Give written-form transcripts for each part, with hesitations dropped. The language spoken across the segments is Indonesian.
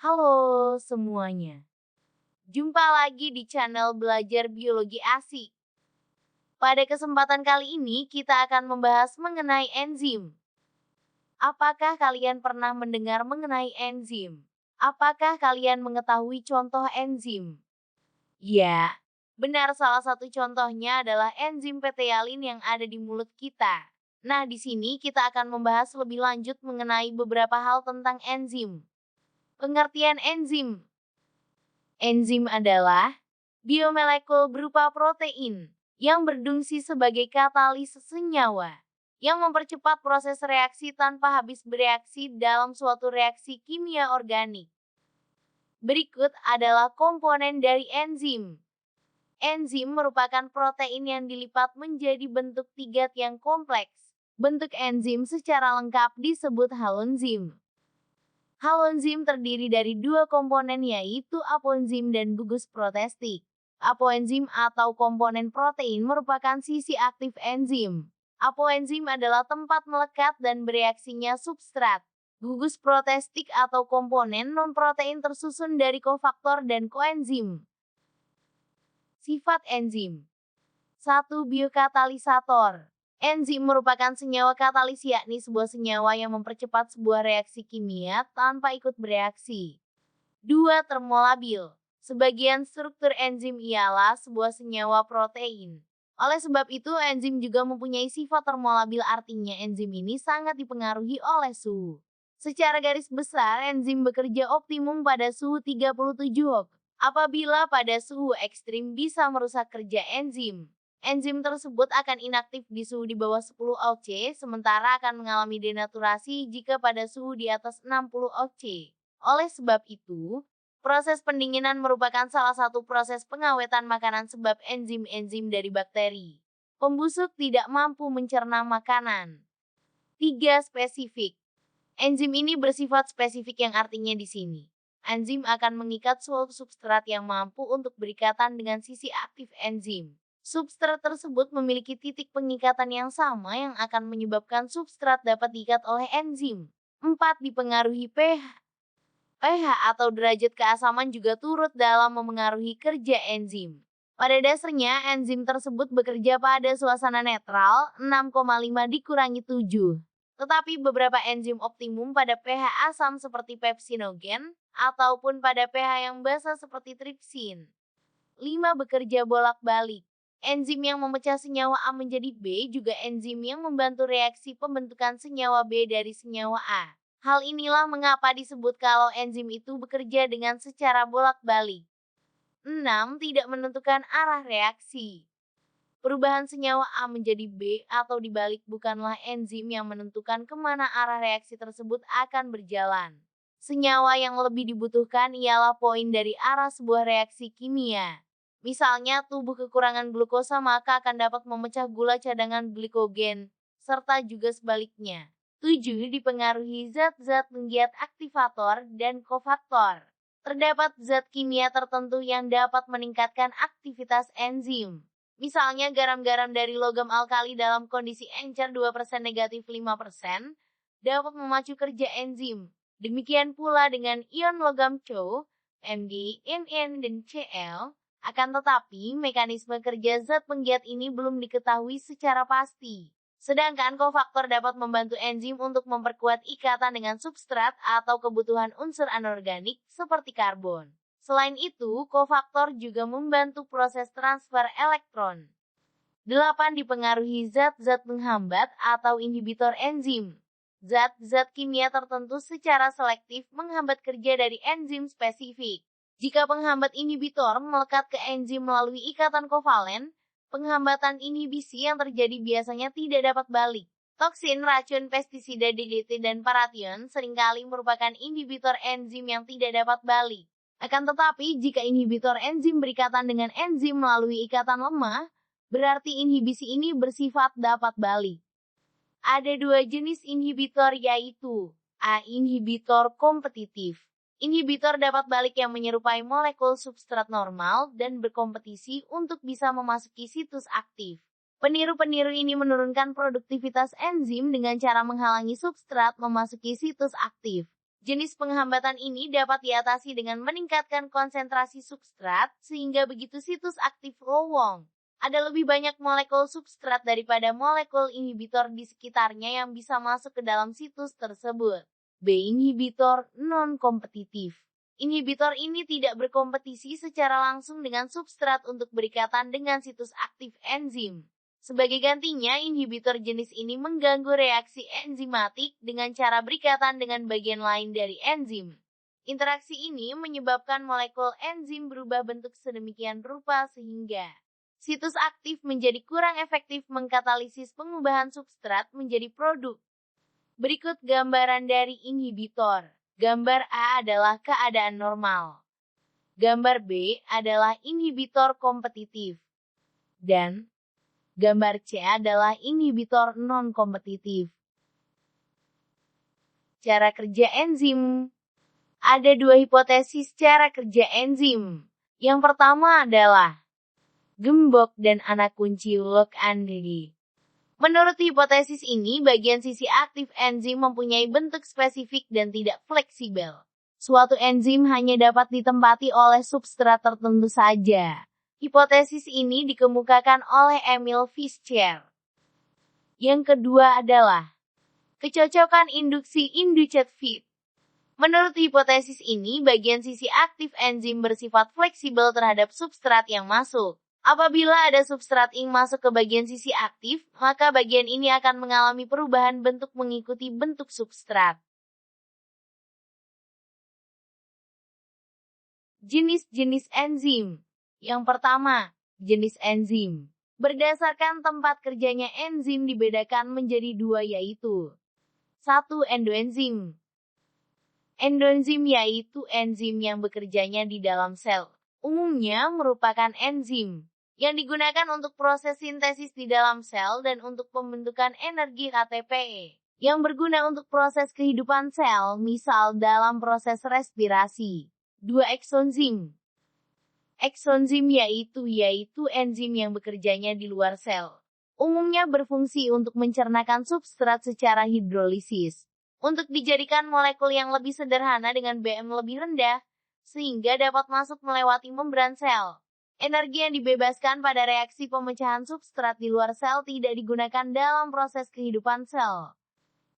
Halo semuanya, jumpa lagi di channel Belajar Biologi Asik. Pada kesempatan kali ini kita akan membahas mengenai enzim. Apakah kalian pernah mendengar mengenai enzim? Apakah kalian mengetahui contoh enzim? Ya, benar, salah satu contohnya adalah enzim petealin yang ada di mulut kita. Nah, di sini kita akan membahas lebih lanjut mengenai beberapa hal tentang enzim. Pengertian enzim. Enzim adalah biomolekul berupa protein yang berdungsi sebagai katalis senyawa yang mempercepat proses reaksi tanpa habis bereaksi dalam suatu reaksi kimia organik. Berikut adalah komponen dari enzim. Enzim merupakan protein yang dilipat menjadi bentuk tiga yang kompleks. Bentuk enzim secara lengkap disebut halonzim. Halonzim terdiri dari dua komponen yaitu apoenzim dan gugus protestik. Apoenzim atau komponen protein merupakan sisi aktif enzim. Apoenzim adalah tempat melekat dan bereaksinya substrat. Gugus protestik atau komponen non-protein tersusun dari kofaktor dan koenzim. Sifat enzim. 1. Biokatalisator. Enzim merupakan senyawa katalis, yakni sebuah senyawa yang mempercepat sebuah reaksi kimia tanpa ikut bereaksi. 2. Termolabil. Sebagian struktur enzim ialah sebuah senyawa protein. Oleh sebab itu, enzim juga mempunyai sifat termolabil, artinya enzim ini sangat dipengaruhi oleh suhu. Secara garis besar, enzim bekerja optimum pada suhu 37 Ok. Apabila pada suhu ekstrim bisa merusak kerja enzim. Enzim tersebut akan inaktif di suhu di bawah 10 oC, sementara akan mengalami denaturasi jika pada suhu di atas 60 oC. Oleh sebab itu, proses pendinginan merupakan salah satu proses pengawetan makanan sebab enzim-enzim dari bakteri pembusuk tidak mampu mencerna makanan. 3. Spesifik. Enzim ini bersifat spesifik yang artinya di sini. Enzim akan mengikat suatu substrat yang mampu untuk berikatan dengan sisi aktif enzim. Substrat tersebut memiliki titik pengikatan yang sama yang akan menyebabkan substrat dapat diikat oleh enzim. 4. Dipengaruhi pH. pH atau derajat keasaman juga turut dalam memengaruhi kerja enzim. Pada dasarnya, enzim tersebut bekerja pada suasana netral 6,5 dikurangi 7. Tetapi beberapa enzim optimum pada pH asam seperti pepsinogen, ataupun pada pH yang basa seperti tripsin. 5. Bekerja bolak-balik. Enzim yang memecah senyawa A menjadi B juga enzim yang membantu reaksi pembentukan senyawa B dari senyawa A. Hal inilah mengapa disebut kalau enzim itu bekerja dengan secara bolak-balik. 6. Tidak menentukan arah reaksi. Perubahan senyawa A menjadi B atau dibalik bukanlah enzim yang menentukan kemana arah reaksi tersebut akan berjalan. Senyawa yang lebih dibutuhkan ialah poin dari arah sebuah reaksi kimia. Misalnya tubuh kekurangan glukosa maka akan dapat memecah gula cadangan glikogen, serta juga sebaliknya. 7. Dipengaruhi zat-zat penggiat aktivator dan kofaktor. Terdapat zat kimia tertentu yang dapat meningkatkan aktivitas enzim. Misalnya garam-garam dari logam alkali dalam kondisi encer 2% negatif 5% dapat memacu kerja enzim. Demikian pula dengan ion logam Co, Mg, Mn, dan Cl. Akan tetapi, mekanisme kerja zat penggiat ini belum diketahui secara pasti. Sedangkan kofaktor dapat membantu enzim untuk memperkuat ikatan dengan substrat atau kebutuhan unsur anorganik seperti karbon. Selain itu, kofaktor juga membantu proses transfer elektron. 8. Dipengaruhi zat-zat penghambat atau inhibitor enzim. Zat-zat kimia tertentu secara selektif menghambat kerja dari enzim spesifik. Jika penghambat inhibitor melekat ke enzim melalui ikatan kovalen, penghambatan inhibisi yang terjadi biasanya tidak dapat balik. Toksin, racun, pestisida, DDT, dan paration seringkali merupakan inhibitor enzim yang tidak dapat balik. Akan tetapi, jika inhibitor enzim berikatan dengan enzim melalui ikatan lemah, berarti inhibisi ini bersifat dapat balik. Ada dua jenis inhibitor yaitu A. Inhibitor kompetitif. Inhibitor dapat balik yang menyerupai molekul substrat normal dan berkompetisi untuk bisa memasuki situs aktif. Peniru-peniru ini menurunkan produktivitas enzim dengan cara menghalangi substrat memasuki situs aktif. Jenis penghambatan ini dapat diatasi dengan meningkatkan konsentrasi substrat, sehingga begitu situs aktif lowong, ada lebih banyak molekul substrat daripada molekul inhibitor di sekitarnya yang bisa masuk ke dalam situs tersebut. B. Inhibitor non-kompetitif. Inhibitor ini tidak berkompetisi secara langsung dengan substrat untuk berikatan dengan situs aktif enzim. Sebagai gantinya, inhibitor jenis ini mengganggu reaksi enzimatik dengan cara berikatan dengan bagian lain dari enzim. Interaksi ini menyebabkan molekul enzim berubah bentuk sedemikian rupa sehingga situs aktif menjadi kurang efektif mengkatalisis pengubahan substrat menjadi produk. Berikut gambaran dari inhibitor. Gambar A adalah keadaan normal. Gambar B adalah inhibitor kompetitif. Dan gambar C adalah inhibitor non-kompetitif. Cara kerja enzim. Ada dua hipotesis cara kerja enzim. Yang pertama adalah gembok dan anak kunci lock and key. Menurut hipotesis ini, bagian sisi aktif enzim mempunyai bentuk spesifik dan tidak fleksibel. Suatu enzim hanya dapat ditempati oleh substrat tertentu saja. Hipotesis ini dikemukakan oleh Emil Fischer. Yang kedua adalah kecocokan induksi induced fit. Menurut hipotesis ini, bagian sisi aktif enzim bersifat fleksibel terhadap substrat yang masuk. Apabila ada substrat yang masuk ke bagian sisi aktif, maka bagian ini akan mengalami perubahan bentuk mengikuti bentuk substrat. Jenis-jenis enzim. Yang pertama, jenis enzim. Berdasarkan tempat kerjanya enzim dibedakan menjadi dua yaitu 1. Endoenzim. Endoenzim yaitu enzim yang bekerjanya di dalam sel. Umumnya merupakan enzim yang digunakan untuk proses sintesis di dalam sel dan untuk pembentukan energi ATP, yang berguna untuk proses kehidupan sel, misal dalam proses respirasi. 2. Exonzim. Exonzim yaitu enzim yang bekerjanya di luar sel. Umumnya berfungsi untuk mencernakan substrat secara hidrolisis, untuk dijadikan molekul yang lebih sederhana dengan BM lebih rendah, sehingga dapat masuk melewati membran sel. Energi yang dibebaskan pada reaksi pemecahan substrat di luar sel tidak digunakan dalam proses kehidupan sel.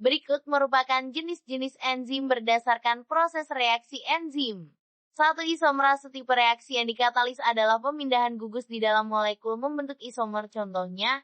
Berikut merupakan jenis-jenis enzim berdasarkan proses reaksi enzim. 1. Isomerase tipe reaksi yang dikatalis adalah pemindahan gugus di dalam molekul membentuk isomer, contohnya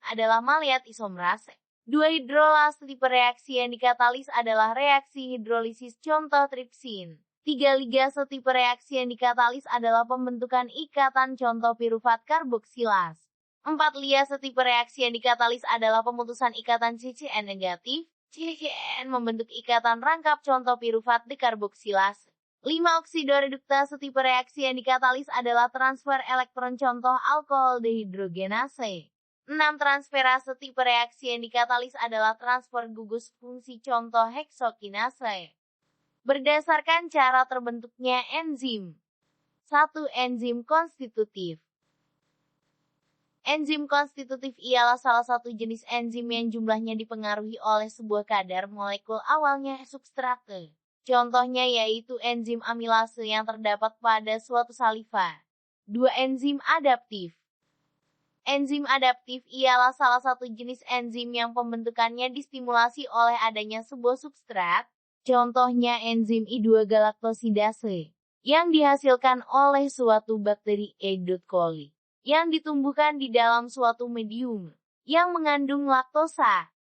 adalah maleat isomerase. 2. Hidrolase tipe reaksi yang dikatalis adalah reaksi hidrolisis, contoh tripsin. 3. Ligase tipe reaksi yang dikatalis adalah pembentukan ikatan, contoh pirufat karboksilase. 4. Liase tipe reaksi yang dikatalis adalah pemutusan ikatan CCN negatif. CCN membentuk ikatan rangkap, contoh pirufat dekarboksilase. 5. Oksidoreduktase tipe reaksi yang dikatalis adalah transfer elektron, contoh alkohol dehidrogenase. 6. Transferase tipe reaksi yang dikatalis adalah transfer gugus fungsi, contoh heksokinase. Berdasarkan cara terbentuknya enzim. 1. Enzim konstitutif. Enzim konstitutif ialah salah satu jenis enzim yang jumlahnya dipengaruhi oleh sebuah kadar molekul awalnya substrate. Contohnya yaitu enzim amilase yang terdapat pada suatu saliva. 2. Enzim adaptif. Enzim adaptif ialah salah satu jenis enzim yang pembentukannya distimulasi oleh adanya sebuah substrat. Contohnya enzim I2-galaktosidase, yang dihasilkan oleh suatu bakteri E. coli, yang ditumbuhkan di dalam suatu medium, yang mengandung laktosa.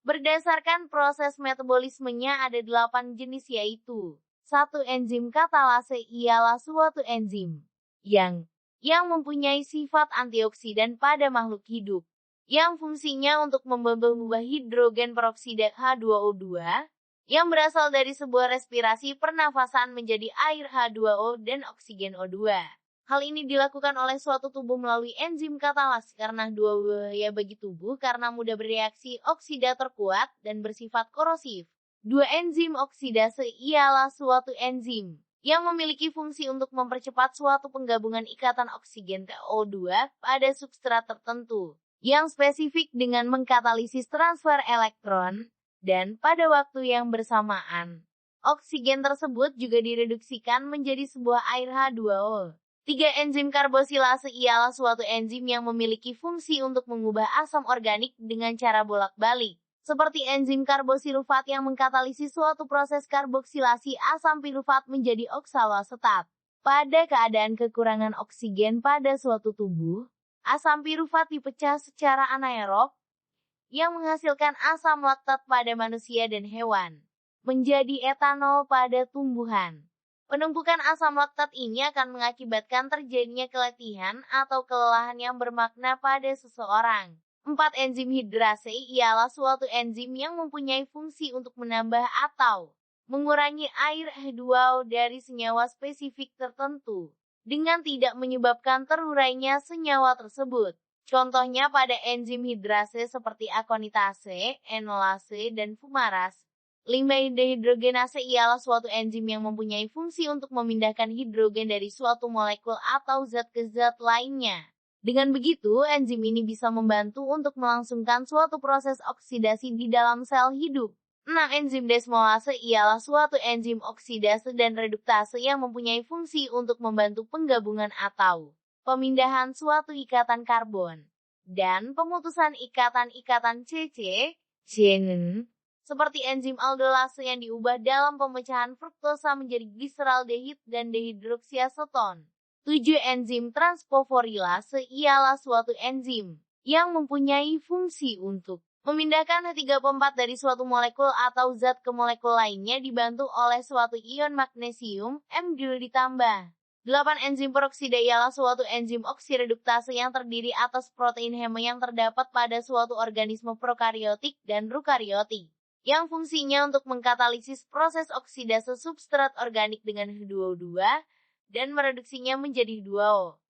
Berdasarkan proses metabolismenya ada 8 jenis yaitu 1. Enzim katalase ialah suatu enzim, yang mempunyai sifat antioksidan pada makhluk hidup, yang fungsinya untuk membawa hidrogen peroksida H2O2, yang berasal dari sebuah respirasi pernafasan menjadi air H2O dan oksigen O2. Hal ini dilakukan oleh suatu tubuh melalui enzim katalase karena dua bahaya bagi tubuh karena mudah bereaksi, oksidator kuat, dan bersifat korosif. 2. Enzim oksidase ialah suatu enzim yang memiliki fungsi untuk mempercepat suatu penggabungan ikatan oksigen O2 pada substrat tertentu, yang spesifik dengan mengkatalisis transfer elektron, dan pada waktu yang bersamaan, Oksigen tersebut juga direduksikan menjadi sebuah air H2O. 3. Enzim karbosilase ialah suatu enzim yang memiliki fungsi untuk mengubah asam organik dengan cara bolak-balik. Seperti enzim karbosilufat yang mengkatalisis suatu proses karboksilasi asam pilufat menjadi oksaloasetat. Pada keadaan kekurangan oksigen pada suatu tubuh, asam pirufat dipecah secara anaerob, yang menghasilkan asam laktat pada manusia dan hewan, menjadi etanol pada tumbuhan. Penumpukan asam laktat ini akan mengakibatkan terjadinya keletihan atau kelelahan yang bermakna pada seseorang. 4. Enzim hidrase ialah suatu enzim yang mempunyai fungsi untuk menambah atau mengurangi air H2O dari senyawa spesifik tertentu, dengan tidak menyebabkan terurainya senyawa tersebut. Contohnya pada enzim hidrase seperti akonitase, enolase, dan fumarase. 5. Dehidrogenase ialah suatu enzim yang mempunyai fungsi untuk memindahkan hidrogen dari suatu molekul atau zat ke zat lainnya. Dengan begitu, enzim ini bisa membantu untuk melangsungkan suatu proses oksidasi di dalam sel hidup. 6. Enzim desmolase ialah suatu enzim oksidase dan reduktase yang mempunyai fungsi untuk membantu penggabungan atau pemindahan suatu ikatan karbon dan pemutusan ikatan-ikatan CC, seperti enzim aldolase yang diubah dalam pemecahan fruktosa menjadi gliseraldehid dan dehidroksiaseton. 7. Enzim transfosforilase ialah suatu enzim yang mempunyai fungsi untuk memindahkan H3O4 dari suatu molekul atau zat ke molekul lainnya dibantu oleh suatu ion magnesium, M ditambah. 8. Enzim peroksida ialah suatu enzim oksireduktase yang terdiri atas protein heme yang terdapat pada suatu organisme prokariotik dan rukariotik, yang fungsinya untuk mengkatalisis proses oksidase substrat organik dengan H2O2 dan mereduksinya menjadi H2O.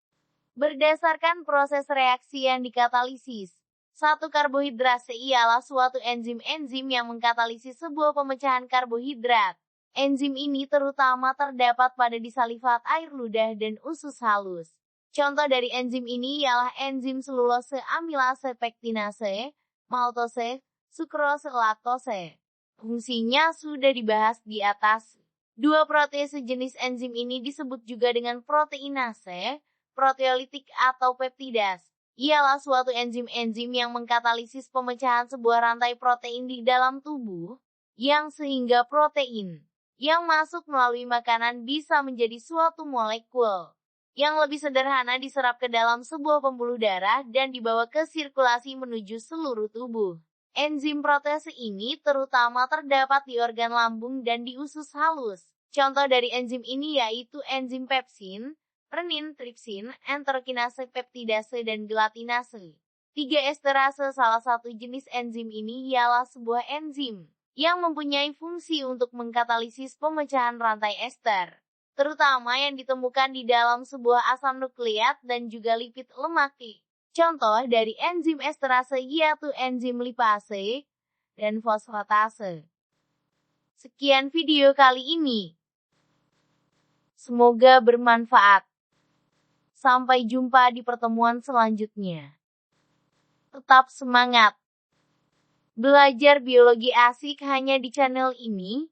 Berdasarkan proses reaksi yang dikatalisis, 1. Karbohidrase ialah suatu enzim yang mengkatalisis sebuah pemecahan karbohidrat. Enzim ini terutama terdapat pada disalifat air ludah dan usus halus. Contoh dari enzim ini ialah enzim selulose amilase pektinase, maltose, sukrose, laktose. Fungsinya sudah dibahas di atas. 2. Protease jenis enzim ini disebut juga dengan proteinase, proteolitik atau peptidas. Ialah suatu enzim yang mengkatalisis pemecahan sebuah rantai protein di dalam tubuh, yang sehingga protein yang masuk melalui makanan bisa menjadi suatu molekul yang lebih sederhana diserap ke dalam sebuah pembuluh darah dan dibawa ke sirkulasi menuju seluruh tubuh. Enzim protease ini terutama terdapat di organ lambung dan di usus halus. Contoh dari enzim ini yaitu enzim pepsin, renin, tripsin, enterokinase, peptidase, dan gelatinase. 3. Esterase. Salah satu jenis enzim ini ialah sebuah enzim yang mempunyai fungsi untuk mengkatalisis pemecahan rantai ester, terutama yang ditemukan di dalam sebuah asam nukleat dan juga lipid lemak. Contoh dari enzim esterase yaitu enzim lipase dan fosfatase. Sekian video kali ini. Semoga bermanfaat. Sampai jumpa di pertemuan selanjutnya. Tetap semangat. Belajar biologi asik hanya di channel ini.